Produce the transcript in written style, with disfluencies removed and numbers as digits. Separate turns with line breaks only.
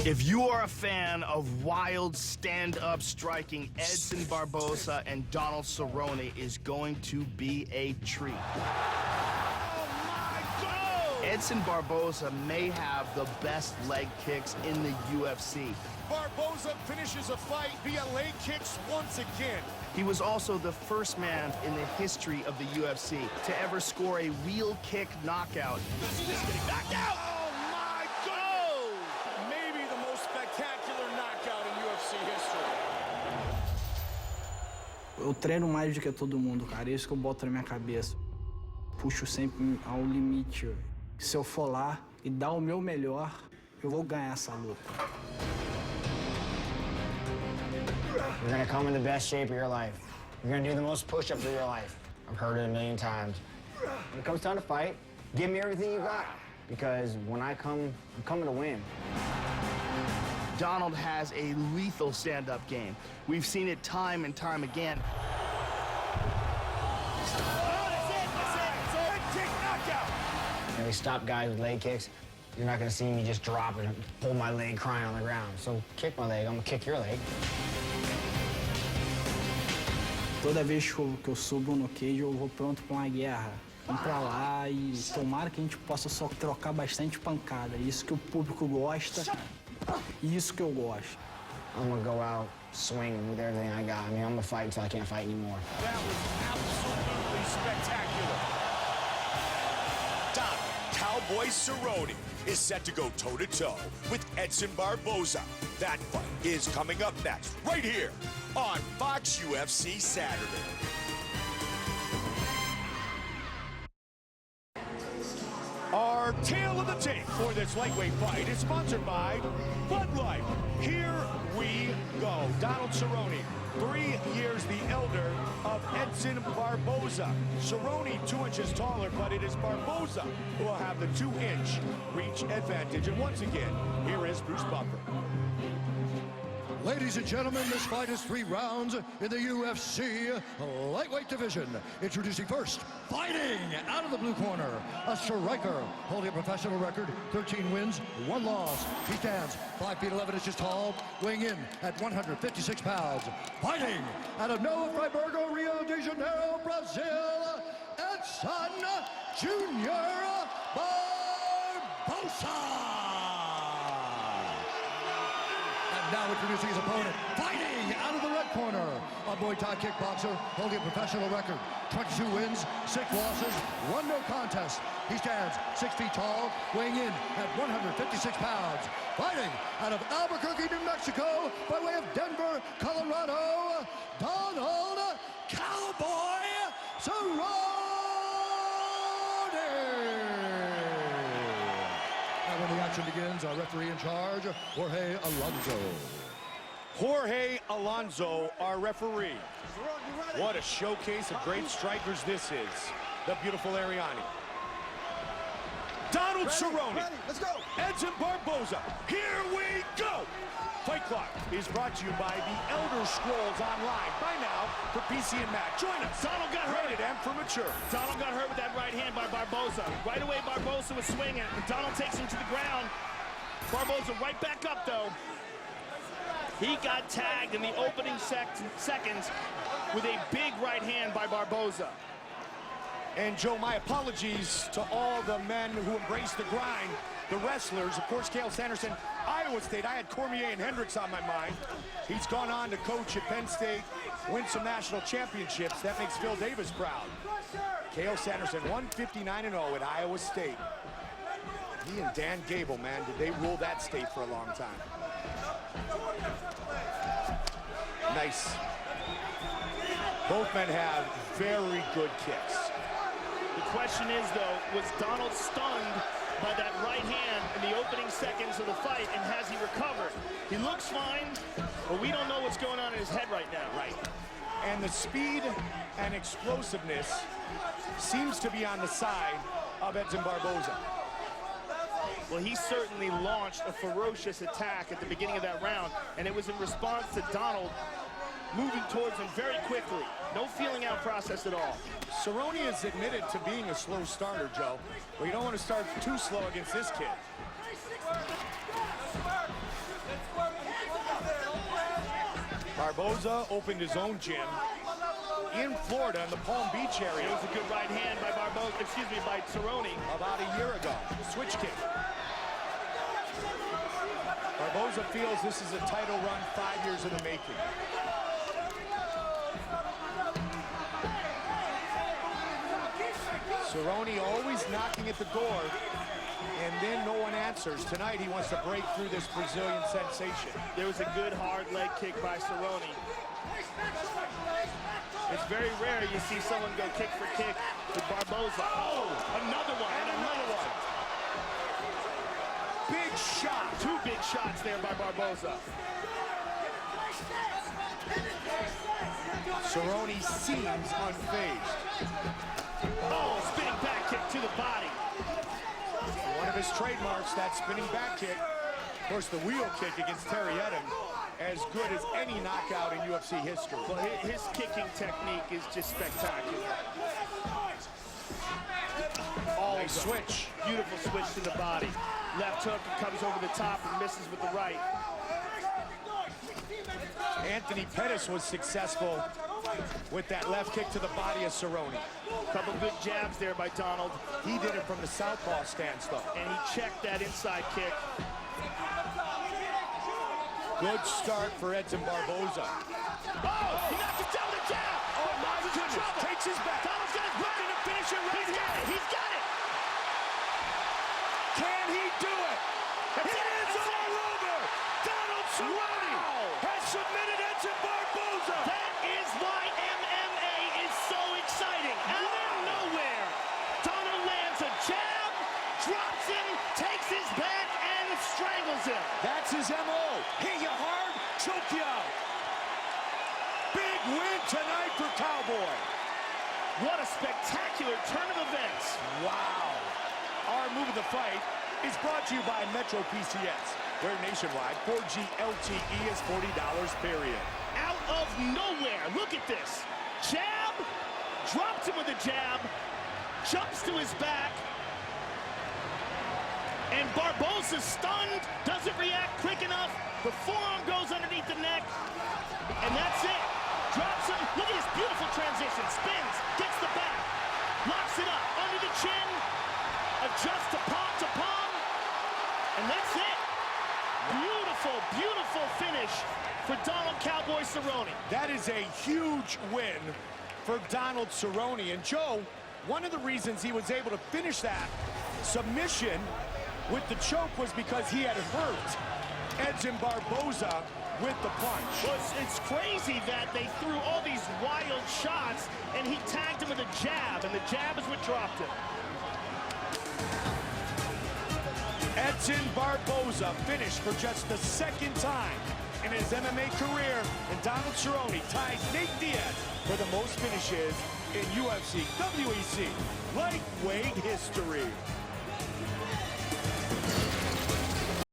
If you are a fan of wild stand-up striking, Edson Barboza and Donald Cerrone is going to be a treat.
Oh my God!
Edson Barboza may have the best leg kicks in the UFC.
Barboza finishes a fight via leg kicks once again.
He was also the first man in the history of the UFC to ever score a wheel kick knockout.
He's getting knocked out! Oh my God! Maybe the most spectacular knockout in UFC history.
Eu treino mais do que todo mundo, cara. É isso que eu boto na minha cabeça. Puxo sempre ao limite. Se eu for lá e dar o meu melhor, eu vou ganhar essa luta.
You're gonna come in the best shape of your life. You're gonna do the most push-ups of your life. I've heard it a million times. When it comes time to fight, give me everything you got. Because when I come, I'm coming to win.
Donald has a lethal stand-up game. We've seen it time and time again.
They stop guys with leg kicks. You're not gonna see me just drop and pull my leg crying on the ground. So kick my leg, I'm gonna kick your leg.
Toda vez que eu subo no cage, eu vou pronto pra uma guerra. Vamos pra lá e tomara que a gente possa só trocar bastante pancada. Isso que o público gosta e isso que eu gosto.
I'm gonna go out swinging with everything I got. I mean, I'm gonna fight until I can't fight anymore.
That was absolutely spectacular. Cowboy Cerrone is set to go toe-to-toe with Edson Barboza. That fight is coming up next, right here on Fox UFC Saturday. Our tale of the tape for this lightweight fight is sponsored by Bud Light. Here we go. Donald Cerrone, 3 years the elder of Edson Barboza. Cerrone 2 inches taller, but it is Barboza who will have the 2-inch reach advantage. And once again, here is Bruce Buffer.
Ladies and gentlemen, this fight is 3 rounds in the UFC lightweight division. Introducing first, fighting out of the blue corner, a striker holding a professional record, 13 wins, 1 loss. He stands 5 feet 11 inches tall, weighing in at 156 pounds. Fighting out of Nova Friburgo, Rio de Janeiro, Brazil, Edson Jr. Barboza. Now introducing his opponent, fighting out of the red corner, a Muay Thai kickboxer holding a professional record, 22 wins, 6 losses, 1 no contest. He stands 6 feet tall, weighing in at 156 pounds. Fighting out of Albuquerque, New Mexico, by way of Denver, Colorado, Donald Cowboy Cerrone. When the action begins, our referee in charge, Jorge Alonso.
Jorge Alonso, our referee. What a showcase of great strikers this is. The beautiful Ariani. Donald Cerrone.
Let's go.
Edson Barboza. Here we go. Fight Clock is brought to you by the Elder Scrolls Online. By now, for PC and Mac. Join us.
Donald got hurt.
Rated M for mature.
Donald got hurt with that right hand by Barboza. Right away, Barboza was swinging, and Donald takes him to the ground. Barboza right back up, though. He got tagged in the opening seconds with a big right hand by Barboza.
And Joe, my apologies to all the men who embrace the grind. The wrestlers, of course, Cael Sanderson, Iowa State. I had Cormier and Hendricks on my mind. He's gone on to coach at Penn State, win some national championships. That makes Phil Davis proud. Cael Sanderson, 159-0 at Iowa State. He and Dan Gable, man, did they rule that state for a long time. Nice. Both men have very good kicks.
The question is, though, was Donald stunned by that right hand in the opening seconds of the fight, and has he recovered? He looks fine, but we don't know what's going on in his head right now.
Right. And the speed and explosiveness seems to be on the side of Edson Barboza.
Well, he certainly launched a ferocious attack at the beginning of that round, and it was in response to Donald moving towards him very quickly. No feeling out process at all.
Cerrone has admitted to being a slow starter, Joe. But you don't want to start too slow against this kid. Barboza opened his own gym in Florida in the Palm Beach area.
It was a good right hand by by Cerrone.
About a year ago. Switch kick. Barboza feels this is a title run 5 years in the making. Cerrone always knocking at the door, and then no one answers. Tonight he wants to break through this Brazilian sensation.
There was a good hard leg kick by Cerrone. It's very rare you see someone go kick for kick with Barboza. Oh, another one and another one.
Big shot.
Two big shots there by Barboza.
Cerrone seems unfazed.
Oh, spinning back kick to the body.
One of his trademarks, that spinning back kick. Of course, the wheel kick against Terry Edom, as good as any knockout in UFC history.
Well, his kicking technique is just spectacular. Oh,
Nice switch.
Beautiful switch to the body. Left hook, comes over the top and misses with the right.
Anthony Pettis was successful with that left kick to the body of Cerrone.
Couple good jabs there by Donald.
He did it from the southpaw stance, though.
And he checked that inside kick.
Good start for Edson Barboza.
Oh, he knocks it down with a jab.
Oh, my goodness. Takes his back.
Donald's got his back.
Looking to finish it right here.
He's got it.
Can he do it? It is all over. Donald Cerrone has submitted Edson Barboza.
That is why MMA is so exciting. Out of nowhere, Donald lands a jab, drops him, takes his back, and strangles him.
That's his M.O. Hit you hard, choke you out. Big win tonight for Cowboy.
What a spectacular turn of events.
Wow. Our move of the fight is brought to you by Metro PCS, where nationwide 4G LTE is $40, period.
Out of nowhere, look at this. Jab, drops him with a jab, jumps to his back, and Barboza's stunned, doesn't react quick enough. The forearm goes underneath the neck, and that's it. Drops him, look at this beautiful transition, spins, gets the back, locks it up, under the chin, adjusts to palm, and that's it. Beautiful, beautiful finish for Donald Cowboy Cerrone.
That is a huge win for Donald Cerrone. And Joe, one of the reasons he was able to finish that submission with the choke was because he had hurt Edson Barboza with the punch.
Well, it's crazy that they threw all these wild shots, and he tagged him with a jab, and the jab is what dropped him.
Edson Barboza finished for just the second time in his MMA career, and Donald Cerrone ties Nate Diaz for the most finishes in UFC WEC lightweight history.